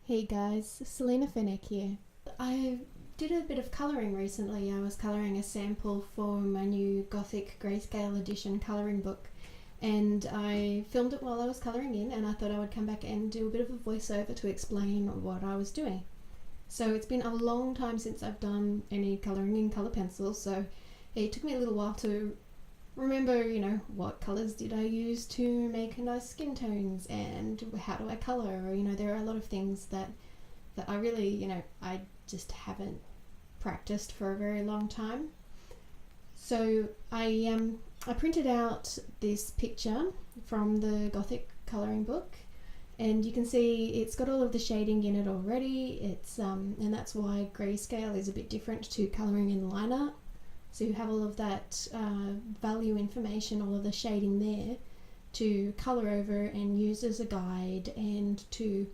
Hey guys, Selina Fenech here. I did a bit of colouring recently. I was colouring a sample for my new Gothic Grayscale Edition colouring book, and I filmed it while I was colouring in, and I thought I would come back and do a bit of a voiceover to explain what I was doing. So it's been a long time since I've done any colouring in colour pencils, so it took me a little while to remember, what colours did I use to make nice skin tones, and how do I colour, or, there are a lot of things that I really, I just haven't practiced for a very long time. So I printed out this picture from the Gothic colouring book, and you can see it's got all of the shading in it already. It's and that's why grayscale is a bit different to colouring in line art. So you have all of that value information, all of the shading there to colour over and use as a guide and to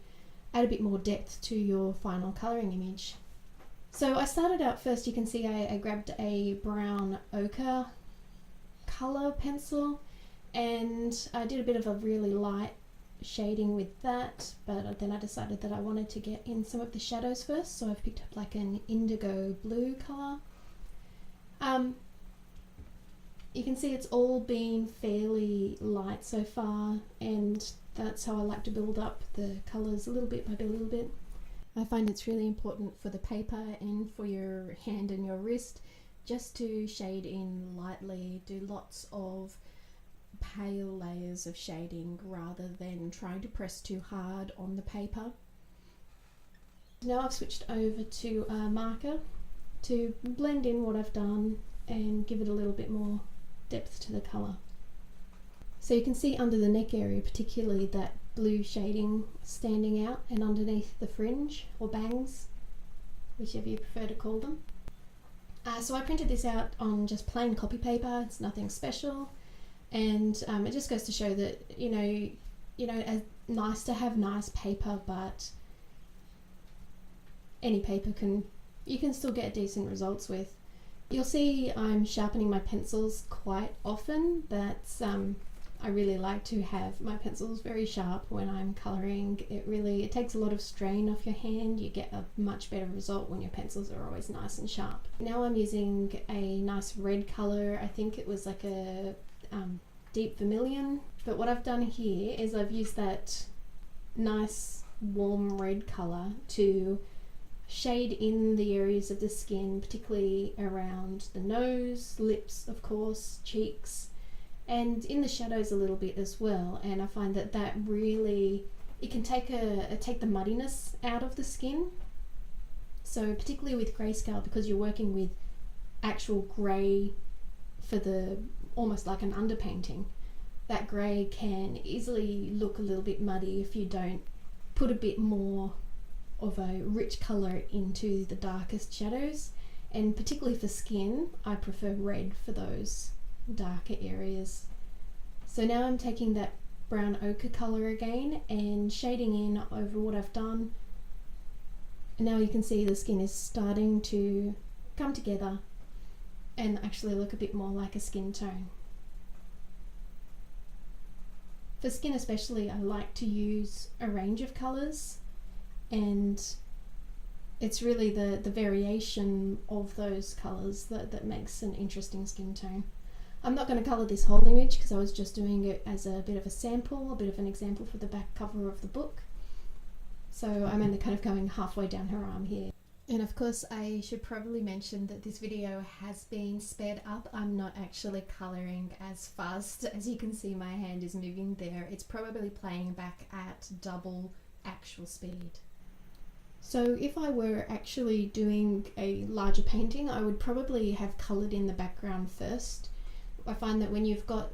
add a bit more depth to your final colouring image. So I started out first, you can see I grabbed a brown ochre colour pencil and I did a bit of a really light shading with that, but then I decided that I wanted to get in some of the shadows first, so I've picked up like an indigo blue colour. You can see it's all been fairly light so far, and that's how I like to build up the colours a little bit by a little bit. I find it's really important for the paper and for your hand and your wrist just to shade in lightly, do lots of pale layers of shading rather than trying to press too hard on the paper. Now I've switched over to a marker to blend in what I've done and give it a little bit more depth to the colour. So you can see under the neck area particularly that blue shading standing out, and underneath the fringe or bangs, whichever you prefer to call them. So I printed this out on just plain copy paper. It's nothing special, and it just goes to show that it's nice to have nice paper, but any paper you can still get decent results with. You'll see I'm sharpening my pencils quite often. That's I really like to have my pencils very sharp when I'm colouring. It takes a lot of strain off your hand. You get a much better result when your pencils are always nice and sharp. Now I'm using a nice red colour. I think it was like a deep vermilion, but what I've done here is I've used that nice warm red colour to shade in the areas of the skin, particularly around the nose, lips of course, cheeks, and in the shadows a little bit as well. And I find that really, it can take the muddiness out of the skin. So particularly with grayscale, because you're working with actual grey for almost like an underpainting, that grey can easily look a little bit muddy if you don't put a bit more of a rich colour into the darkest shadows. And particularly for skin, I prefer red for those darker areas. So now I'm taking that brown ochre colour again and shading in over what I've done. And now you can see the skin is starting to come together and actually look a bit more like a skin tone. For skin especially, I like to use a range of colours, and it's really the variation of those colours that makes an interesting skin tone. I'm not going to colour this whole image because I was just doing it as a bit of a sample, a bit of an example for the back cover of the book. So I'm only kind of going halfway down her arm here. And of course I should probably mention that this video has been sped up. I'm not actually colouring as fast. As you can see, my hand is moving there. It's probably playing back at double actual speed. So if I were actually doing a larger painting, I would probably have coloured in the background first. I find that when you've got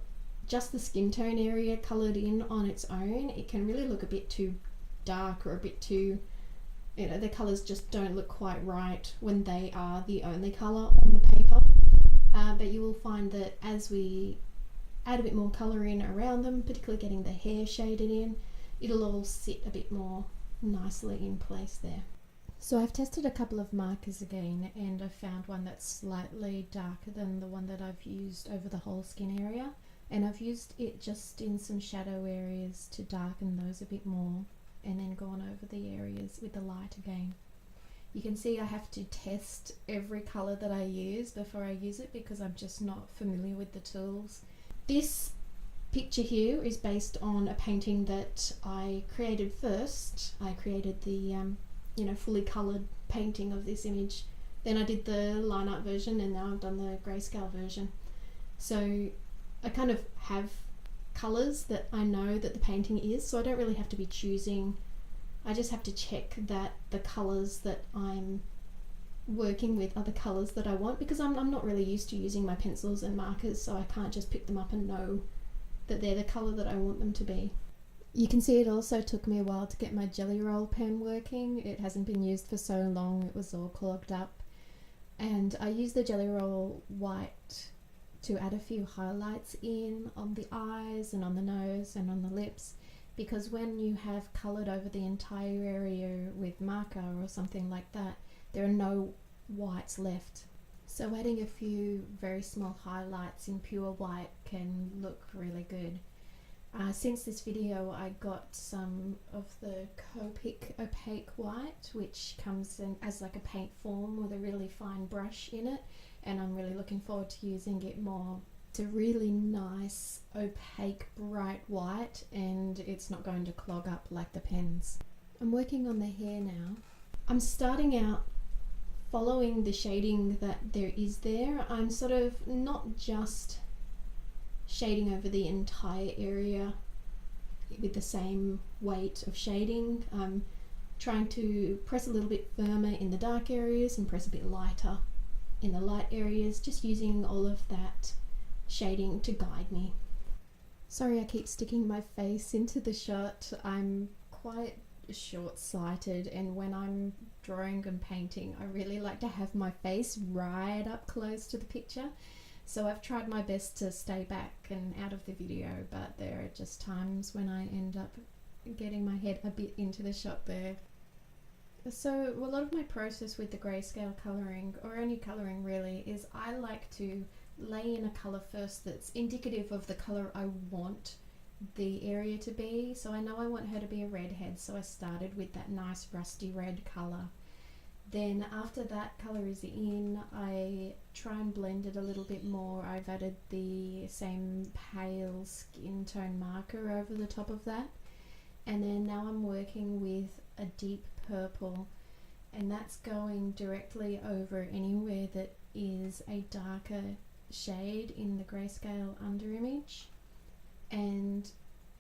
just the skin tone area coloured in on its own, it can really look a bit too dark or a bit too, the colours just don't look quite right when they are the only colour on the paper. But you will find that as we add a bit more colour in around them, particularly getting the hair shaded in, it'll all sit a bit more nicely in place there. So I've tested a couple of markers again, and I've found one that's slightly darker than the one that I've used over the whole skin area, and I've used it just in some shadow areas to darken those a bit more. and then gone over the areas with the light again. You can see I have to test every colour that I use before I use it because I'm just not familiar with the tools. This picture here is based on a painting that I created first. I created the fully coloured painting of this image. Then I did the line art version, and now I've done the grayscale version. So I kind of have colours that I know that the painting is, so I don't really have to be choosing. I just have to check that the colours that I'm working with are the colours that I want, because I'm not really used to using my pencils and markers, so I can't just pick them up and know that they're the colour that I want them to be. You can see it also took me a while to get my jelly roll pen working. It hasn't been used for so long, it was all clogged up. And I used the jelly roll white to add a few highlights in on the eyes and on the nose and on the lips, because when you have coloured over the entire area with marker or something like that, there are no whites left. So adding a few very small highlights in pure white can look really good. Since this video, I got some of the Copic opaque white, which comes in as like a paint form with a really fine brush in it, and I'm really looking forward to using it more. It's a really nice opaque bright white, and it's not going to clog up like the pens. I'm working on the hair now. I'm starting out following the shading that there is there. I'm sort of not just shading over the entire area with the same weight of shading. I'm trying to press a little bit firmer in the dark areas and press a bit lighter in the light areas, just using all of that shading to guide me. Sorry I keep sticking my face into the shot. I'm quite short-sighted, and when I'm drawing and painting I really like to have my face right up close to the picture. So I've tried my best to stay back and out of the video, but there are just times when I end up getting my head a bit into the shot there. So a lot of my process with the grayscale colouring, or any colouring really, is I like to lay in a colour first that's indicative of the colour I want the area to be. So I know I want her to be a redhead, so I started with that nice rusty red colour. Then after that colour is in, I try and blend it a little bit more. I've added the same pale skin tone marker over the top of that. And then now I'm working with a deep purple, and that's going directly over anywhere that is a darker shade in the grayscale underimage. And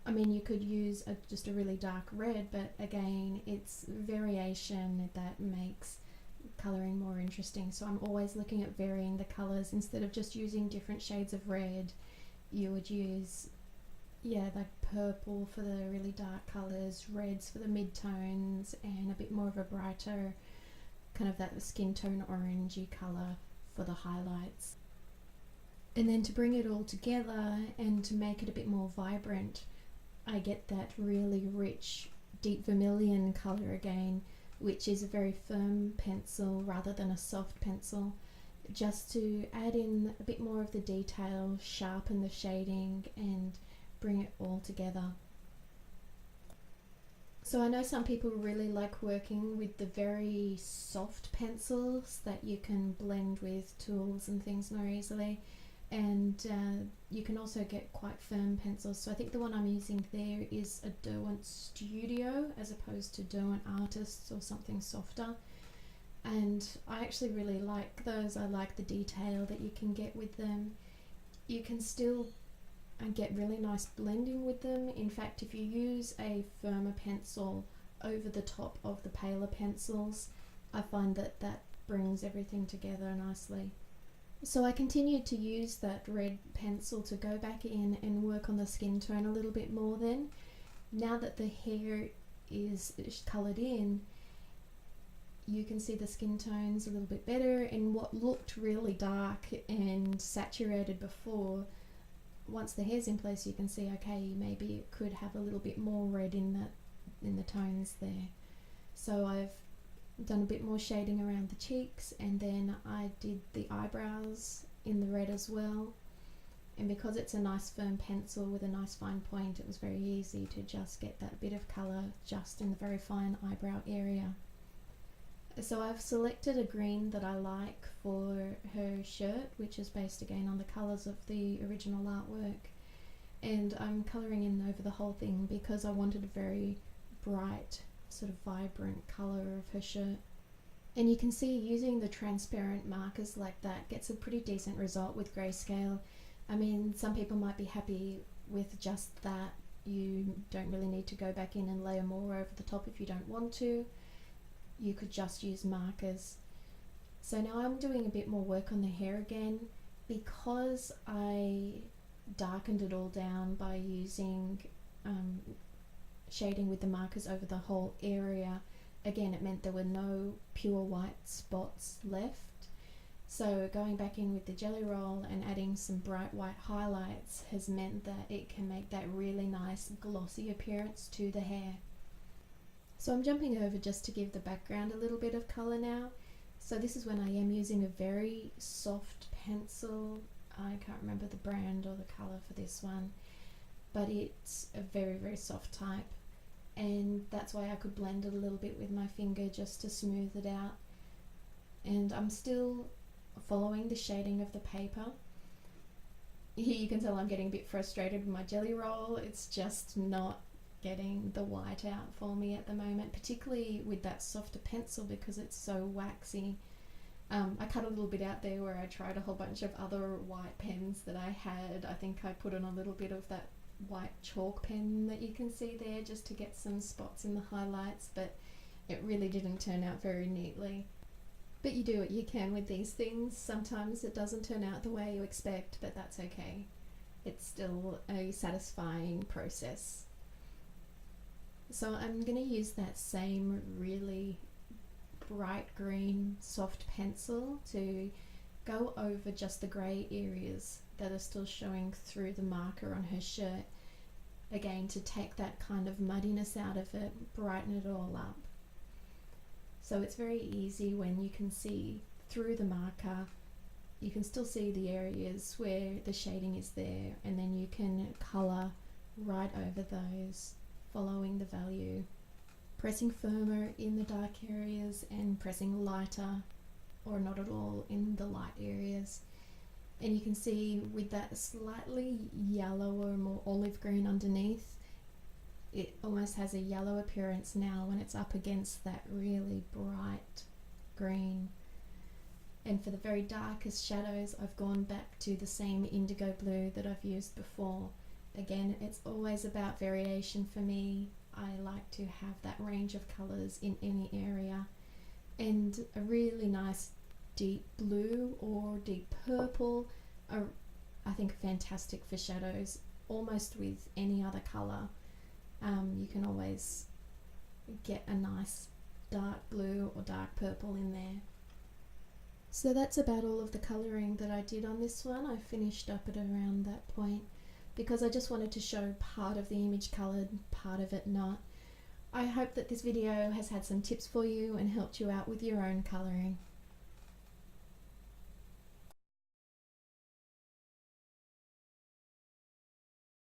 I mean, you could use just a really dark red, but again, it's variation that makes colouring more interesting. So I'm always looking at varying the colours. Instead of just using different shades of red, you would use, like purple for the really dark colours, reds for the mid-tones, and a bit more of a brighter, kind of that skin tone orangey colour for the highlights. And then to bring it all together and to make it a bit more vibrant, I get that really rich deep vermilion colour again, which is a very firm pencil rather than a soft pencil, just to add in a bit more of the detail, sharpen the shading and bring it all together. So I know some people really like working with the very soft pencils that you can blend with tools and things more easily, and you can also get quite firm pencils. So I think the one I'm using there is a Derwent Studio as opposed to Derwent Artists or something softer, and I actually really like those. I like the detail that you can get with them. You can still get really nice blending with them. In fact, if you use a firmer pencil over the top of the paler pencils, I find that that brings everything together nicely. So I continued to use that red pencil to go back in and work on the skin tone a little bit more then. Now that the hair is coloured in, you can see the skin tones a little bit better, and what looked really dark and saturated before, once the hair's in place you can see, okay, maybe it could have a little bit more red in the tones there. So I've done a bit more shading around the cheeks, and then I did the eyebrows in the red as well, and because it's a nice firm pencil with a nice fine point, it was very easy to just get that bit of colour just in the very fine eyebrow area. So I've selected a green that I like for her shirt, which is based again on the colours of the original artwork, and I'm colouring in over the whole thing because I wanted a very bright, sort of vibrant colour of her shirt. And you can see using the transparent markers like that gets a pretty decent result with grayscale. I mean, some people might be happy with just that. You don't really need to go back in and layer more over the top if you don't want to. You could just use markers. So now I'm doing a bit more work on the hair again, because I darkened it all down by using shading with the markers over the whole area. Again, it meant there were no pure white spots left. So going back in with the jelly roll and adding some bright white highlights has meant that it can make that really nice glossy appearance to the hair. So I'm jumping over just to give the background a little bit of colour now. So this is when I am using a very soft pencil. I can't remember the brand or the colour for this one, but it's a very, very soft type. And that's why I could blend it a little bit with my finger just to smooth it out. And I'm still following the shading of the paper. Here you can tell I'm getting a bit frustrated with my jelly roll. It's just not getting the white out for me at the moment, particularly with that softer pencil because it's so waxy. I cut a little bit out there where I tried a whole bunch of other white pens that I had. I think I put on a little bit of that white chalk pen that you can see there just to get some spots in the highlights, but it really didn't turn out very neatly. But you do what you can with these things. Sometimes it doesn't turn out the way you expect, but that's okay. It's still a satisfying process. So I'm going to use that same really bright green soft pencil to go over just the grey areas that are still showing through the marker on her shirt. Again, to take that kind of muddiness out of it, brighten it all up. So it's very easy when you can see through the marker. You can still see the areas where the shading is there, and then you can colour right over those, following the value, pressing firmer in the dark areas and pressing lighter or not at all in the light areas. And you can see with that slightly yellower, more olive green underneath, it almost has a yellow appearance now when it's up against that really bright green. And for the very darkest shadows, I've gone back to the same indigo blue that I've used before. Again, it's always about variation for me. I like to have that range of colours in any area. And a really nice deep blue or deep purple are, I think, fantastic for shadows, almost with any other colour. You can always get a nice dark blue or dark purple in there. So that's about all of the colouring that I did on this one. I finished up at around that point, because I just wanted to show part of the image coloured, part of it not. I hope that this video has had some tips for you and helped you out with your own colouring.